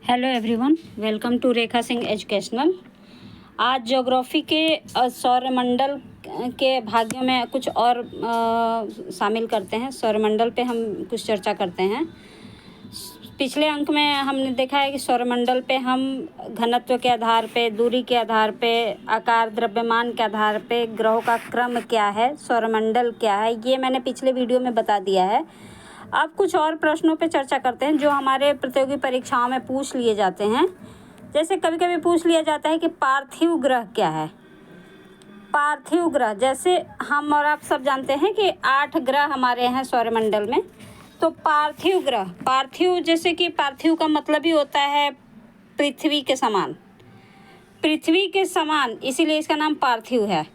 Hello everyone, welcome to Rekha Singh educational. आज geography के सौरमंडल के भाग्यों में कुछ और शामिल करते हैं। सौरमंडल पे हम कुछ चर्चा करते हैं। पिछले अंक में हमने देखा है कि सौरमंडल पे हम घनत्व के आधार पे, दूरी के आधार पे, आकार, द्रव्यमान के आधार पे ग्रहों का क्रम क्या है, सौरमंडल क्या है, ये मैंने पिछले वीडियो में बता दिया है। अब कुछ और प्रश्नों पे चर्चा करते हैं जो हमारे प्रतियोगी परीक्षाओं में पूछ लिए जाते हैं। जैसे कभी कभी पूछ लिया जाता है कि पार्थिव ग्रह क्या है। पार्थिव ग्रह, जैसे हम और आप सब जानते हैं कि 8 ग्रह हमारे हैं सौरमंडल में। तो पार्थिव ग्रह, पार्थिव जैसे कि पार्थिव का मतलब ही होता है पृथ्वी के समान, पृथ्वी के समान, इसीलिए इसका नाम पार्थिव है।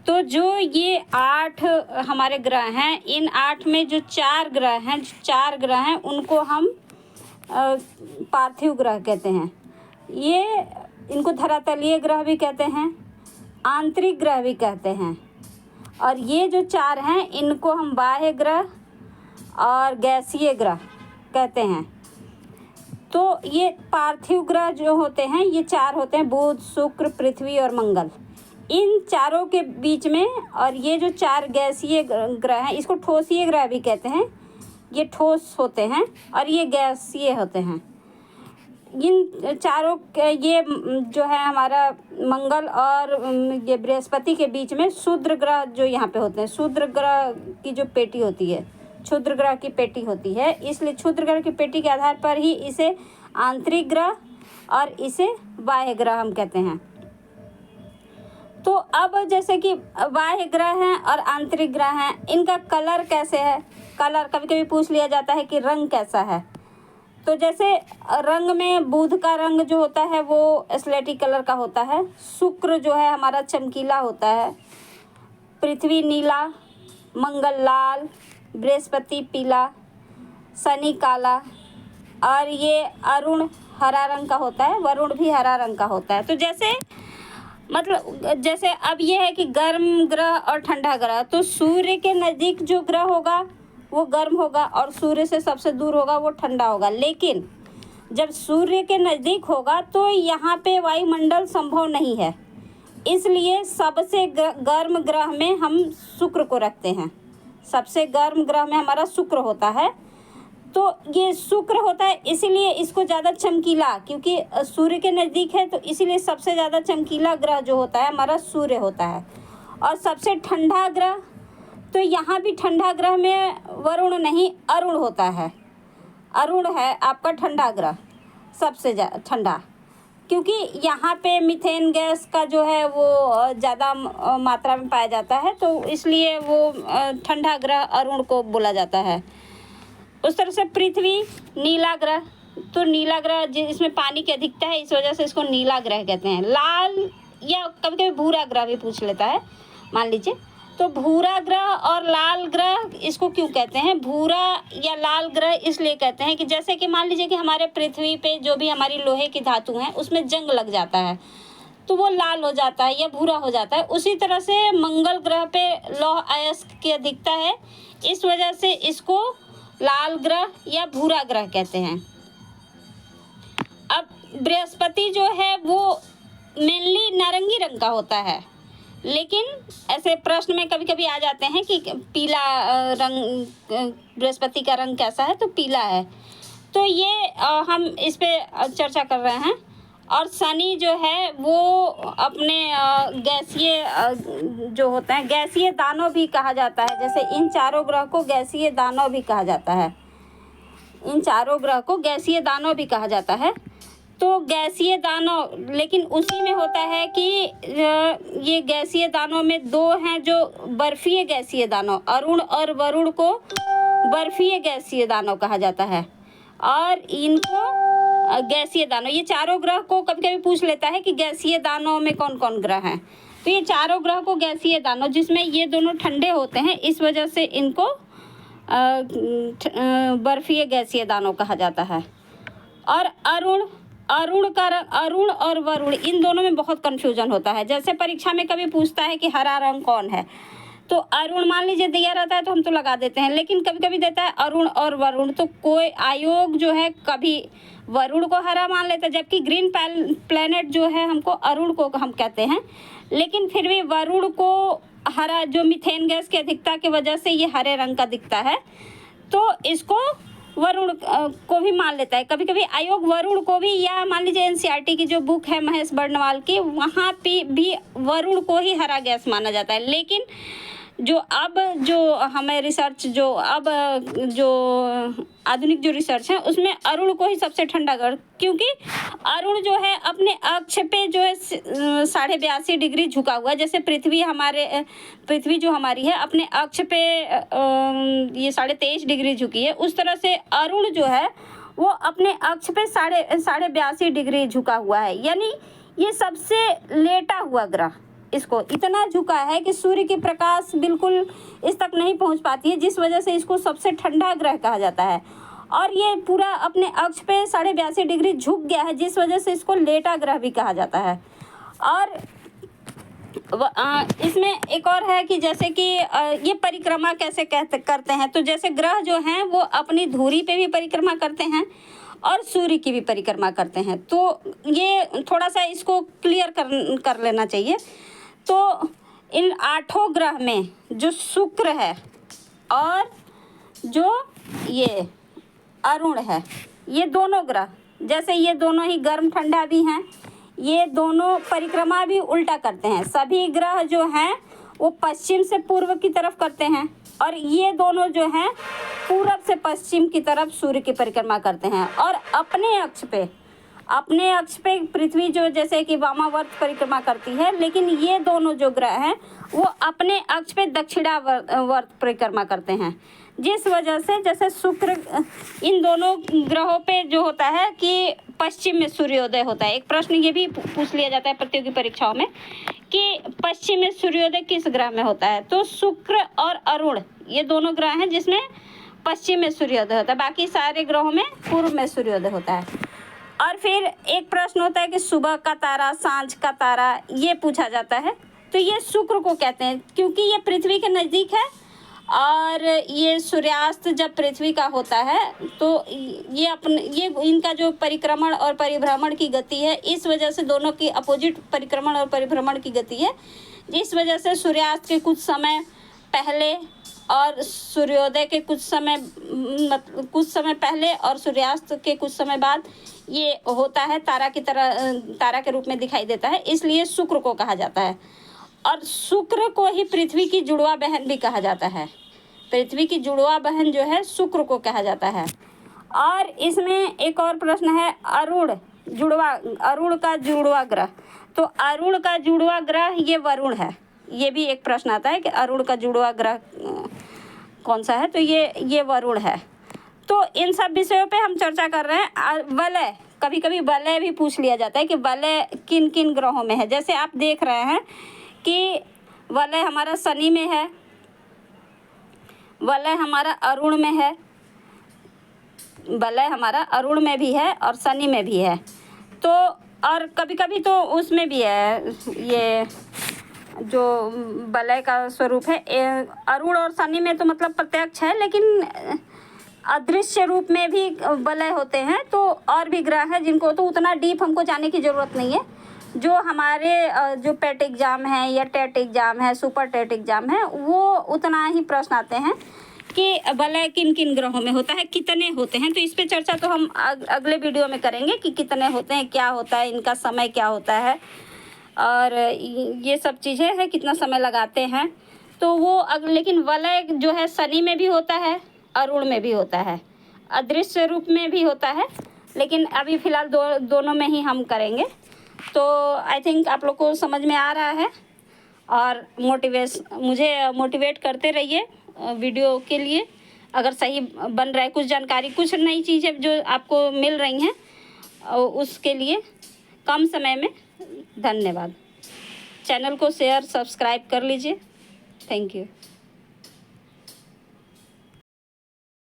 तो जो ये 8 हमारे ग्रह हैं, इन 8 में जो 4 ग्रह हैं उनको हम पार्थिव ग्रह कहते हैं। ये इनको धरातलीय ग्रह भी कहते हैं, आंतरिक ग्रह भी कहते हैं। और ये जो 4 हैं इनको हम बाह्य ग्रह और गैसीय ग्रह कहते हैं। तो ये पार्थिव ग्रह जो होते हैं ये 4 होते हैं, बुध, शुक्र, पृथ्वी और मंगल। इन चारों के बीच में, और ये जो 4 गैसीय ग्रह हैं इसको ठोसीय ग्रह भी कहते हैं। ये ठोस होते हैं और ये गैसीय होते हैं। इन चारों के ये जो है हमारा मंगल और ये बृहस्पति के बीच में क्षुद्र ग्रह जो यहाँ पे होते हैं, क्षुद्र ग्रह की जो पेटी होती है, क्षुद्र ग्रह की पेटी होती है, इसलिए क्षुद्र ग्रह की पेटी के आधार पर ही इसे आंतरिक ग्रह और इसे बाह्य ग्रह हम कहते हैं। तो अब जैसे कि बाह्य ग्रह हैं और आंतरिक ग्रह हैं, इनका कलर कैसे है। कलर कभी कभी पूछ लिया जाता है कि रंग कैसा है। तो जैसे रंग में बुध का रंग जो होता है वो स्लेटी कलर का होता है, शुक्र जो है हमारा चमकीला होता है, पृथ्वी नीला, मंगल लाल, बृहस्पति पीला, शनि काला, और ये अरुण हरा रंग का होता है, वरुण भी हरा रंग का होता है। तो जैसे मतलब जैसे अब ये है कि गर्म ग्रह और ठंडा ग्रह, तो सूर्य के नज़दीक जो ग्रह होगा वो गर्म होगा और सूर्य से सबसे दूर होगा वो ठंडा होगा। लेकिन जब सूर्य के नज़दीक होगा तो यहाँ पे वायुमंडल संभव नहीं है, इसलिए सबसे गर्म ग्रह में हम शुक्र को रखते हैं। सबसे गर्म ग्रह में हमारा शुक्र होता है। तो ये शुक्र होता है इसीलिए इसको ज़्यादा चमकीला, क्योंकि सूर्य के नज़दीक है, तो इसीलिए सबसे ज़्यादा चमकीला ग्रह जो होता है हमारा सूर्य होता है। और सबसे ठंडा ग्रह, तो यहाँ भी ठंडा ग्रह में वरुण नहीं अरुण होता है। अरुण है आपका ठंडा ग्रह, सबसे ठंडा, क्योंकि यहाँ पे मीथेन गैस का जो है वो ज़्यादा मात्रा में पाया जाता है, तो इसलिए वो ठंडा ग्रह अरुण को बोला जाता है। उस तरह से पृथ्वी नीला ग्रह, तो नीला ग्रह जिसमें पानी की अधिकता है इस वजह से इसको नीला ग्रह कहते हैं। लाल या कभी कभी भूरा ग्रह भी पूछ लेता है, मान लीजिए। तो भूरा ग्रह और लाल ग्रह इसको क्यों कहते हैं, भूरा या लाल ग्रह इसलिए कहते हैं कि जैसे कि मान लीजिए कि हमारे पृथ्वी पे जो भी हमारी लोहे की धातु हैं उसमें जंग लग जाता है तो वो लाल हो जाता है या भूरा हो जाता है। उसी तरह से मंगल ग्रह पे लौह अयस्क की अधिकता है, इस वजह से इसको लाल ग्रह या भूरा ग्रह कहते हैं। अब बृहस्पति जो है वो मेनली नारंगी रंग का होता है, लेकिन ऐसे प्रश्न में कभी कभी आ जाते हैं कि पीला रंग, बृहस्पति का रंग कैसा है, तो पीला है। तो ये हम इस पे चर्चा कर रहे हैं। और शनि जो है वो अपने गैसीय जो होते हैं, गैसीय दानव भी कहा जाता है। जैसे इन चारों ग्रह को गैसीय दानव भी कहा जाता है, इन चारों ग्रह को गैसीय दानव भी कहा जाता है। तो गैसीय दानव, लेकिन उसी में होता है कि ये गैसीय दानव में 2 हैं जो बर्फीय गैसीय दानव, अरुण और वरुण को बर्फीय गैसीय दानव कहा जाता है। और इनको गैसीय दानव, ये चारों ग्रह को कभी कभी पूछ लेता है कि गैसीय दानव में कौन कौन ग्रह हैं। तो ये चारों ग्रह को गैसीय दानव, जिसमें ये दोनों ठंडे होते हैं, इस वजह से इनको बर्फीय गैसीय दानव कहा जाता है। और अरुण और वरुण, इन दोनों में बहुत कन्फ्यूजन होता है। जैसे परीक्षा में कभी पूछता है कि हरा रंग कौन है, तो अरुण मान लीजिए दिया रहता है तो हम तो लगा देते हैं, लेकिन कभी कभी देता है अरुण और वरुण, तो कोई आयोग जो है कभी वरुण को हरा मान लेता है, जबकि ग्रीन प्लैनेट जो है हमको अरुण को हम कहते हैं, लेकिन फिर भी वरुण को हरा जो मीथेन गैस की अधिकता की वजह से ये हरे रंग का दिखता है, तो इसको वरुण को भी मान लेता है। कभी कभी आयोग वरुण को भी, या मान लीजिए एनसीईआरटी की जो बुक है महेश बर्णवाल की, वहाँ पे भी वरुण को ही हरा गैस माना जाता है। लेकिन जो हमें रिसर्च जो आधुनिक जो रिसर्च है उसमें अरुण को ही सबसे ठंडा क्योंकि अरुण जो है अपने अक्ष पे जो है 82.5 डिग्री झुका हुआ है। जैसे पृथ्वी जो हमारी है अपने अक्ष पे ये 23.5 डिग्री झुकी है, उस तरह से अरुण जो है वो अपने अक्ष पे 82.5 डिग्री झुका हुआ है। यानी ये सबसे लेटा हुआ ग्रह, इसको इतना झुका है कि सूर्य की प्रकाश बिल्कुल इस तक नहीं पहुंच पाती है, जिस वजह से इसको सबसे ठंडा ग्रह कहा जाता है। और ये पूरा अपने अक्ष पे 82.5 डिग्री झुक गया है, जिस वजह से इसको लेटा ग्रह भी कहा जाता है। और इसमें एक और है कि जैसे कि ये परिक्रमा कैसे करते हैं, तो जैसे ग्रह जो हैं वो अपनी धुरी पे भी परिक्रमा करते हैं और सूर्य की भी परिक्रमा करते हैं। तो ये थोड़ा सा इसको क्लियर कर लेना चाहिए। तो इन 8 ग्रह में जो शुक्र है और जो ये अरुण है, ये दोनों ग्रह, जैसे ये दोनों ही गर्म ठंडा भी हैं, ये दोनों परिक्रमा भी उल्टा करते हैं। सभी ग्रह जो हैं वो पश्चिम से पूर्व की तरफ करते हैं, और ये दोनों जो हैं पूरब से पश्चिम की तरफ सूर्य की परिक्रमा करते हैं। और अपने अक्ष पे पृथ्वी जो जैसे कि वामावर्त परिक्रमा करती है, लेकिन ये दोनों जो ग्रह हैं वो अपने अक्ष पे दक्षिणावर्त परिक्रमा करते हैं, जिस वजह से जैसे शुक्र, इन दोनों ग्रहों पे जो होता है कि पश्चिम में सूर्योदय होता है। एक प्रश्न ये भी पूछ लिया जाता है प्रतियोगी परीक्षाओं में कि पश्चिम में सूर्योदय किस ग्रह में होता है, तो शुक्र और अरुण ये दोनों ग्रह हैं जिसमें पश्चिम में सूर्योदय होता है, बाकी सारे ग्रहों में पूर्व में सूर्योदय होता है। और फिर एक प्रश्न होता है कि सुबह का तारा, सांझ का तारा, ये पूछा जाता है, तो ये शुक्र को कहते हैं क्योंकि ये पृथ्वी के नज़दीक है, और ये सूर्यास्त जब पृथ्वी का होता है तो ये इनका जो परिक्रमण और परिभ्रमण की गति है, इस वजह से दोनों की अपोजिट परिक्रमण और परिभ्रमण की गति है, जिस वजह से सूर्यास्त के कुछ समय पहले और सूर्योदय के कुछ समय पहले और सूर्यास्त के कुछ समय बाद ये होता है, तारा की तरह, तारा के रूप में दिखाई देता है, इसलिए शुक्र को कहा जाता है। और शुक्र को ही पृथ्वी की जुड़वा बहन भी कहा जाता है। पृथ्वी की जुड़वा बहन जो है शुक्र को कहा जाता है। और इसमें एक और प्रश्न है अरुण का जुड़वा ग्रह, तो अरुण का जुड़वा ग्रह ये वरुण है। ये भी एक प्रश्न आता है कि अरुण का जुड़वा ग्रह कौन सा है, तो ये वरुण है। तो इन सब विषयों पे हम चर्चा कर रहे हैं। वलय, कभी कभी वलय भी पूछ लिया जाता है कि वलय किन किन ग्रहों में है। जैसे आप देख रहे हैं कि वलय हमारा शनि में है, वलय हमारा अरुण में है, वलय हमारा अरुण में भी है और शनि में भी है। तो और कभी कभी तो उसमें भी है, ये जो वलय का स्वरूप है अरुण और शनि में तो मतलब प्रत्यक्ष है, लेकिन अदृश्य रूप में भी वलय होते हैं। तो और भी ग्रह हैं जिनको तो उतना डीप हमको जाने की ज़रूरत नहीं है। जो हमारे जो पेट एग्ज़ाम है या टेट एग्ज़ाम है, सुपर टेट एग्ज़ाम है, वो उतना ही प्रश्न आते हैं कि वलय किन किन ग्रहों में होता है, कितने होते हैं। तो इस पे चर्चा तो हम अगले वीडियो में करेंगे कि कितने होते हैं, क्या होता है, इनका समय क्या होता है, और ये सब चीज़ें हैं, कितना समय लगाते हैं। तो वो लेकिन वलय जो है शनि में भी होता है, अरुण में भी होता है, अदृश्य रूप में भी होता है, लेकिन अभी फ़िलहाल दोनों में ही हम करेंगे। तो आई थिंक आप लोग को समझ में आ रहा है, और मुझे मोटिवेट करते रहिए वीडियो के लिए। अगर सही बन रहा है, कुछ जानकारी, कुछ नई चीज़ें जो आपको मिल रही हैं उसके लिए कम समय में। धन्यवाद। चैनल को शेयर सब्सक्राइब कर लीजिए। Thank you.